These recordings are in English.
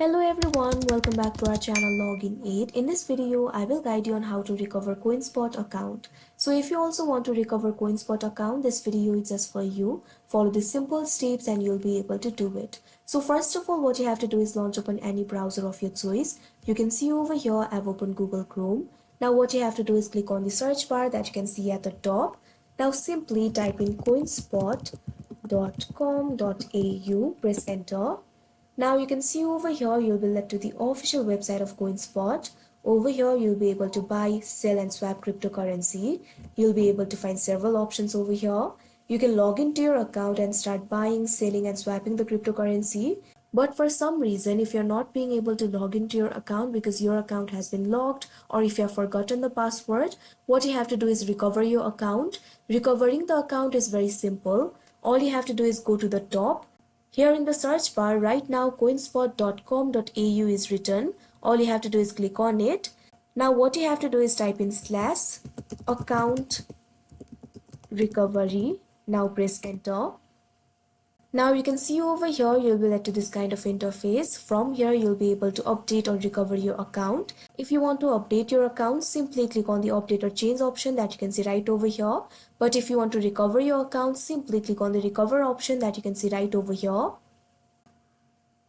Hello everyone, welcome back to our channel Login 8. In this video, I will guide you on how to recover CoinSpot account. So if you also want to recover CoinSpot account, this video is just for you. Follow the simple steps and you'll be able to do it. So first of all, what you have to do is launch open any browser of your choice. You can see over here, I've opened Google Chrome. Now what you have to do is click on the search bar that you can see at the top. Now simply type in coinspot.com.au, press enter. Now you can see over here you'll be led to the official website of CoinSpot. Over here you'll be able to buy, sell and swap cryptocurrency. You'll be able to find several options over here. You can log into your account and start buying, selling and swapping the cryptocurrency. But for some reason, if you're not being able to log into your account because your account has been locked, or if you have forgotten the password, what you have to do is recover your account. Recovering the account is very simple. All you have to do is go to the top. Here in the search bar right now coinspot.com.au is written. All you have to do is click on it. Now what you have to do is type in /account recovery. Now press enter. Now you can see over here you'll be led to this kind of interface. From here you'll be able to update or recover your account. If you want to update your account, simply click on the update or change option that you can see right over here. But if you want to recover your account, simply click on the recover option that you can see right over here.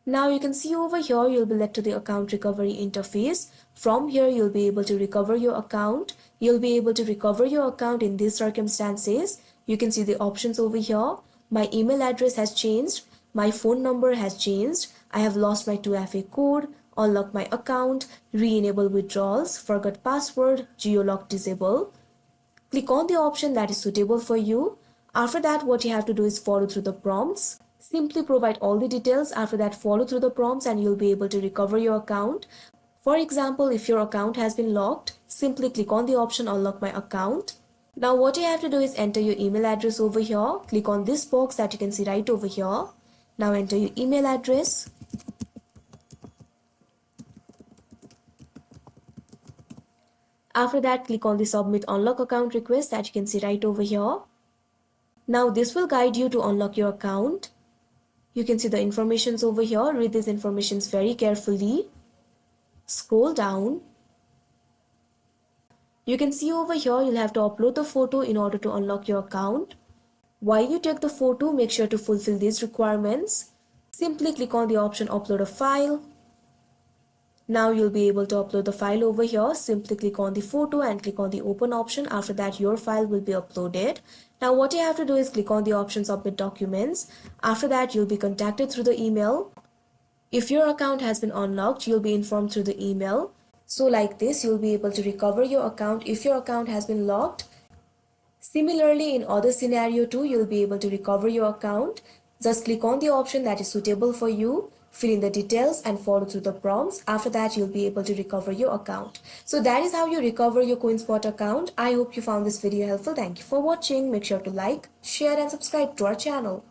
Now you can see over here you'll be led to the account recovery interface. From here you'll be able to recover your account. You'll be able to recover your account in these circumstances. You can see the options over here. My email address has changed. My phone number has changed. I have lost my 2FA code. Unlock my account. Re-enable withdrawals. Forgot password. Geolock disable. Click on the option that is suitable for you. After that, what you have to do is follow through the prompts. Simply provide all the details. After that, follow through the prompts and you'll be able to recover your account. For example, if your account has been locked, simply click on the option unlock my account. Now what you have to do is enter your email address over here. Click on this box that you can see right over here. Now enter your email address. After that, click on the submit unlock account request that you can see right over here. Now this will guide you to unlock your account. You can see the informations over here. Read these informations very carefully. Scroll down. You can see over here you'll have to upload the photo in order to unlock your account. While you take the photo, make sure to fulfill these requirements. Simply click on the option upload a file. Now you'll be able to upload the file over here. Simply click on the photo and click on the open option. After that, your file will be uploaded. Now what you have to do is click on the option submit documents. After that, you'll be contacted through the email. If your account has been unlocked, you'll be informed through the email. So like this, you'll be able to recover your account if your account has been locked. Similarly, in other scenario too, you'll be able to recover your account. Just click on the option that is suitable for you, fill in the details and follow through the prompts. After that, you'll be able to recover your account. So that is how you recover your CoinSpot account. I hope you found this video helpful. Thank you for watching. Make sure to like, share and subscribe to our channel.